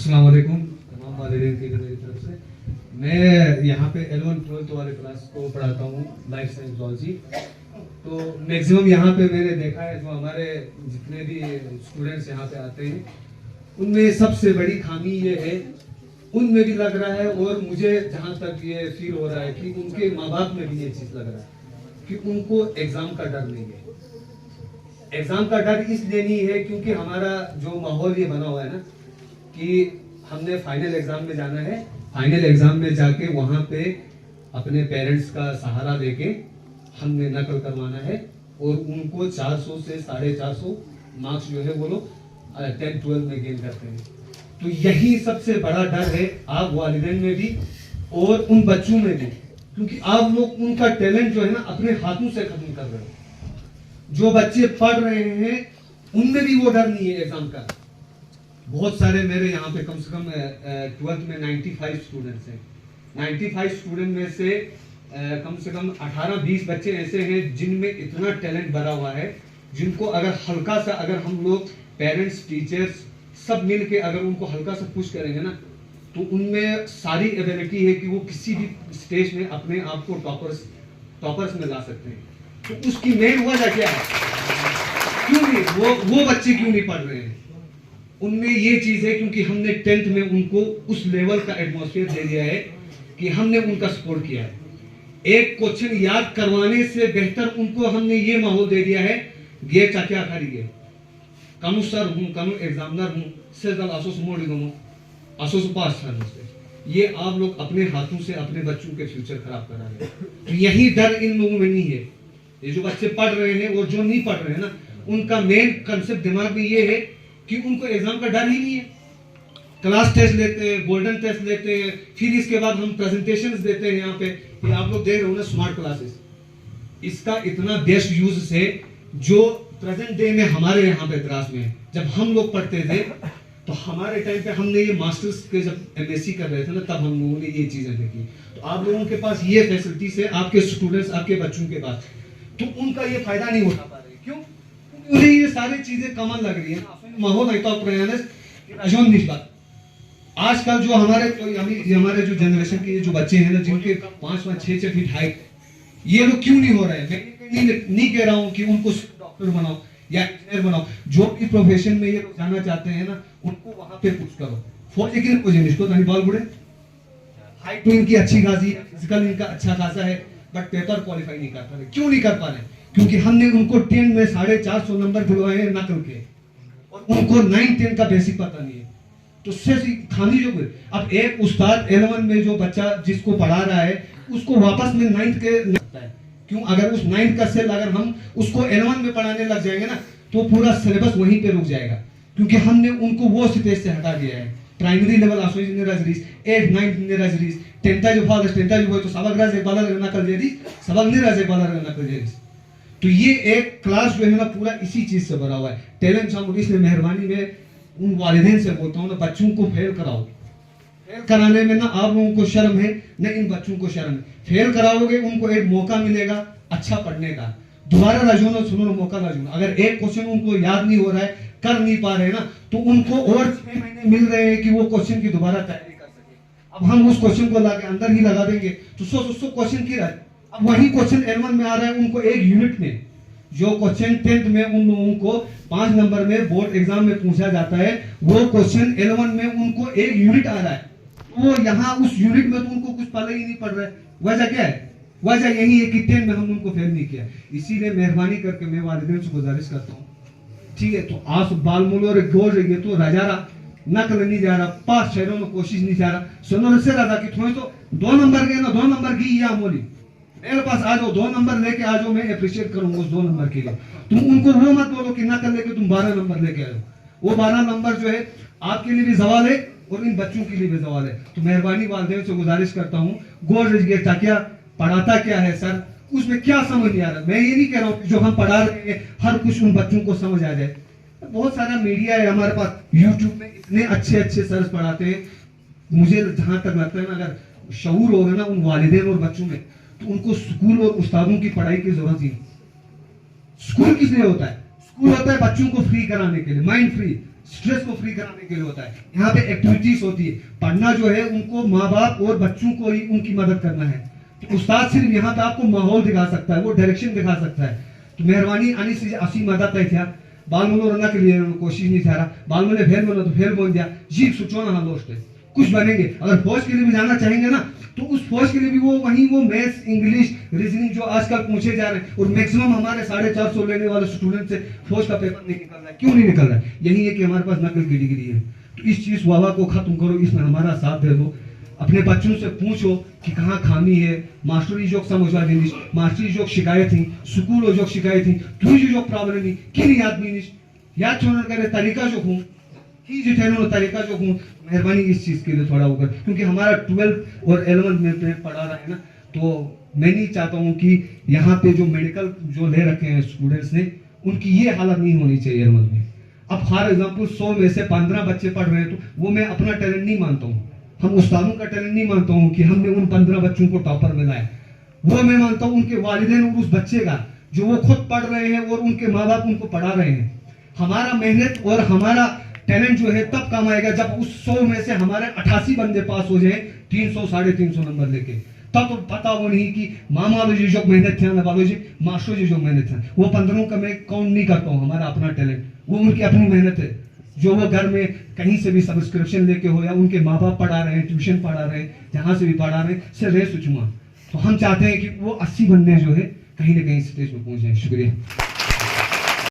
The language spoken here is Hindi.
अस्सलाम वालेकुम तमाम वालिदैन की मेरी तरफ से। मैं यहाँ पे 11th-12th वाले क्लास को पढ़ाता हूँ, लाइफ साइंस जूलॉजी। तो मैक्सिमम यहाँ पे मैंने देखा है जो हमारे जितने भी स्टूडेंट्स यहाँ पे आते हैं उनमें सबसे बड़ी खामी ये है, उनमें भी लग रहा है और मुझे जहाँ तक ये फील हो रहा है कि उनके माँ बाप में भी ये चीज़ लग रहा है कि उनको एग्ज़ाम का डर नहीं है। एग्ज़ाम का डर इसलिए नहीं है क्योंकि हमारा जो माहौल ये बना हुआ है ना कि हमने फाइनल एग्ज़ाम में जाना है, फाइनल एग्ज़ाम में जाके वहाँ पे अपने पेरेंट्स का सहारा देके हमने नकल करवाना है और उनको 400 से 450 मार्क्स जो है वो लोग 10-12 में गेन करते हैं। तो यही सबसे बड़ा डर है आप वालिदैन में भी और उन बच्चों में भी, क्योंकि आप लोग उनका टैलेंट जो है ना अपने हाथों से खत्म कर रहे हो। जो बच्चे पढ़ रहे हैं उनमें भी वो डर नहीं है एग्जाम का। बहुत सारे मेरे यहाँ पे कम से कम 12th में 95 स्टूडेंट्स हैं। 95 स्टूडेंट में से कम 18-20 बच्चे ऐसे हैं जिनमें इतना टैलेंट भरा हुआ है, जिनको अगर हल्का सा अगर हम लोग पेरेंट्स टीचर्स सब मिल के अगर उनको हल्का सा पुश करेंगे ना तो उनमें सारी एबिलिटी है कि वो किसी भी स्टेज में अपने आप को टॉपर्स में ला सकते हैं। तो उसकी मेन वजह क्या है, क्यों नहीं वो बच्चे क्यों नहीं पढ़ रहे हैं? उनमें ये चीज है क्योंकि हमने 10th में उनको उस लेवल का एटमॉस्फेयर दे दिया है कि हमने उनका सपोर्ट किया है। एक क्वेश्चन याद करवाने से बेहतर उनको हमने ये माहौल दे दिया है, ये क्या करिए कानू सर हूँ, कानू एग्जामिनर हूँ, सेजल आसोस मोड़ी दूँ, आसोस पास सर। ये आप लोग अपने हाथों से अपने बच्चों के फ्यूचर खराब करा रहे हैं। तो यही डर इन लोगों में नहीं है। ये जो बच्चे पढ़ रहे हैं और जो नहीं पढ़ रहे हैं ना, उनका मेन कंसेप्ट दिमाग में ये है कि उनको एग्जाम का डर ही नहीं है। क्लास टेस्ट लेते हैं, गोल्डन टेस्ट लेते हैं, फिर इसके बाद हम प्रेजेंटेशंस देते हैं। यहाँ पे ये आप लोग देख रहे हो ना स्मार्ट क्लासेस, इसका इतना बेस्ट यूज है जो प्रेजेंट डे में हमारे यहाँ पे द्रास में जब हम लोग पढ़ते थे तो हमारे टाइम पे हमने ये मास्टर्स के जब एमएससी कर रहे थे ना तब हम लोगों ने ये चीजें देखी। तो आप लोगों के पास ये फैसिलिटीज है, आपके स्टूडेंट्स आपके बच्चों के पास, तो उनका ये फायदा नहीं उठा पा रहे। क्यों? क्योंकि उन्हें ये सारी चीजें कॉमन लग रही है ना। माहौल नहीं तो आजकल जो हमारे जो जनरेशन के जो बच्चे हैं ना जिनके 5-6 फीट हाइट, ये लोग क्यों नहीं हो रहे हैं? मैं नहीं कह रहा हूँ कि उनको डॉक्टर बनाओ या इंजीनियर बनाओ, जो भी प्रोफेशन में ये लोग जाना चाहते हैं ना उनको वहां पे पुश करो। फौज की पोजीशन इसको नहीं बाल बुढ़े, हाइट तो इनकी अच्छी खासी है, फिजिकल इनका अच्छा खासा है, बट पेपर क्वालिफाई नहीं कर पा रहे। क्यों नहीं कर पा रहे? क्योंकि हमने उनको 10 में 450 नंबर दिलवाए हैं नकल के और उनको 9-10 का बेसिक पता नहीं है। तो खामी जो अब एक उस्ताद 11 में जो बच्चा जिसको पढ़ा रहा है उसको वापस में 9th के लगता है। क्यों? अगर उस 9th का सेल अगर हम उसको 11 में पढ़ाने लग जाएंगे ना तो पूरा सिलेबस वहीं पे रुक जाएगा, क्योंकि हमने उनको वो स्टेज से हटा दिया है। प्राइमरी लेवल आसोज ने रजरीज 8-9 ने रजरीज 10th जो फादर 10th जो तो सबक राज एक बालर नकल जेरी सबक ने राज एक बालर नकल जेरी। तो ये एक क्लास जो है ना पूरा इसी चीज से भरा हुआ है। टैलेंट हम इसलिए मेहरबानी में उन वालिदैन से बोलता हूँ ना, बच्चों को फेल कराओ। फेल कराने में ना आप लोगों को शर्म है, न इन बच्चों को शर्म है। फेल कराओगे उनको एक मौका मिलेगा अच्छा पढ़ने का, दोबारा राजूनो सुनो मौका राजूनो। अगर एक क्वेश्चन उनको याद नहीं हो रहा है, कर नहीं पा रहे ना, तो उनको और 6 महीने मिल रहे हैं कि वो क्वेश्चन की दोबारा तैयारी कर सके। अब हम उस क्वेश्चन को लाके अंदर ही लगा देंगे तो 100 क्वेश्चन की रहा है। अब वही क्वेश्चन 11 में आ रहा है उनको एक यूनिट में, जो क्वेश्चन 10th में उन लोगों को 5 नंबर में बोर्ड एग्जाम में पूछा जाता है, वो क्वेश्चन 11 में उनको एक यूनिट आ रहा है। तो यहाँ उस यूनिट में तो उनको कुछ पता ही नहीं पड़ रहा है। वजह क्या है? वजह यही है कि 10 में हम उनको फेल नहीं किया। इसीलिए मेहरबानी करके मैं वालिदैन से गुजारिश करता हूँ, ठीक है, तो आप बालमूल और गोल रही तो रजारा नकल नहीं जा रहा, 5 शहरों में कोशिश नहीं जा रहा, सुनो से राजा की थोड़ी तो 2 नंबर गए ना, 2 नंबर की या मोली मेरे पास आ जाओ, 2 नंबर लेके आ जाओ, मैं अप्रिशिएट करूंगा उस 2 नंबर के लिए। तुम उनको वो मत बोलो कि नकल लेके तुम 12 नंबर लेके आए हो। वो 12 नंबर जो है आपके लिए भी सवाल है और इन बच्चों के लिए भी सवाल है। तो मेहरबानी वालिदैन से गुजारिश करता हूँ, गोल रजिएटा क्या पढ़ाता क्या है सर, उसमें क्या समझ नहीं आ रहा। मैं ये नहीं कह रहा हूँ कि जो हम पढ़ा रहे हैं हर कुछ उन बच्चों को समझ आ जाए। बहुत सारा मीडिया है हमारे पास, यूट्यूब में इतने अच्छे सर्स पढ़ाते हैं। मुझे जहां तक लगता है ना, अगर शऊर होगा ना उन वालिदैन और बच्चों में, तो उनको स्कूल और उस्तादों की पढ़ाई की जरूरत ही नहीं। स्कूल किस लिए होता है? स्कूल होता है बच्चों को फ्री कराने के लिए, माइंड फ्री, स्ट्रेस को फ्री कराने के लिए होता है। यहाँ पे एक्टिविटीज होती है। पढ़ना जो है उनको माँ बाप और बच्चों को ही उनकी मदद करना है। तो उस्ताद सिर्फ यहाँ पे आपको माहौल दिखा सकता है, वो डायरेक्शन दिखा सकता है। तो मेहरबानी आनी से असी मदद है क्या बाल मनो रना के लिए कोशिश नहीं था रहा, बाल मने फेल बोला तो फेल बोल दिया, जी सोचो ना दोस्त है कुछ बनेंगे। अगर फौज के लिए भी जाना चाहेंगे ना तो उस फौज के लिए भी वो मैथ्स, इंग्लिश, रीजनिंग जो आजकल पूछे जा रहे हैं, और मैक्सिमम हमारे 450 लेने वाले स्टूडेंट से फौज का पेपर नहीं निकल रहा है। क्यों नहीं निकल रहा है? यही है कि हमारे पास नकल की डिग्री है। तो इस चीज वाला को खत्म करो, इसमें हमारा साथ दे दो। अपने बच्चों से पूछो कि कहाँ खामी है, मास्टरी जो समझवा देनी, मास्टरी जो शिकायत थी, स्कूल जो शिकायत थी, तुझी जो प्रॉब्लम नहीं किन याद नहीं याद छोड़ने करे तरीका जो हूँ ही जो थे तरीका जो हूँ। मेहरबानी इस चीज के लिए थोड़ा होकर, क्योंकि हमारा 12 और 11 में पढ़ा रहा है ना, तो मैं नहीं चाहता हूँ कि यहाँ पे जो मेडिकल जो ले रखे हैं स्टूडेंट्स ने, उनकी ये हालत नहीं होनी चाहिए 11 में। अब फॉर एग्जाम्पल 100 में से 15 बच्चे पढ़ रहे हैं, तो वो मैं अपना टैलेंट नहीं मानता हूँ, हम उस्तादों का टैलेंट नहीं मानता हूँ कि हमने उन 15 बच्चों को टॉपर मिलाया। वो मैं मानता हूँ उनके वालिदैन और उस बच्चे का जो वो खुद पढ़ रहे हैं और उनके माँ बाप उनको पढ़ा रहे हैं। हमारा मेहनत और हमारा टैलेंट जो है तब काम आएगा जब उस 100 में से हमारे 88 बंदे पास हो जाए 300 350 नंबर लेके। तब तो पता वो नहीं कि मामा जी जो मेहनत थे, वालों जी मास्टर जी जो मेहनत है, वो 15 का मैं काउंट नहीं करता हूँ। हमारा अपना टैलेंट, वो उनकी अपनी मेहनत है, जो वो घर में कहीं से भी सब्सक्रिप्शन लेके हो या उनके माँ बाप पढ़ा रहे हैं, ट्यूशन पढ़ा रहे हैं, जहां से भी पढ़ा रहे हैं, से रहे सुचुआ। तो हम चाहते हैं कि वो 80 बंदे जो है कहीं ना कहीं स्टेज पे पहुंच जाए। शुक्रिया।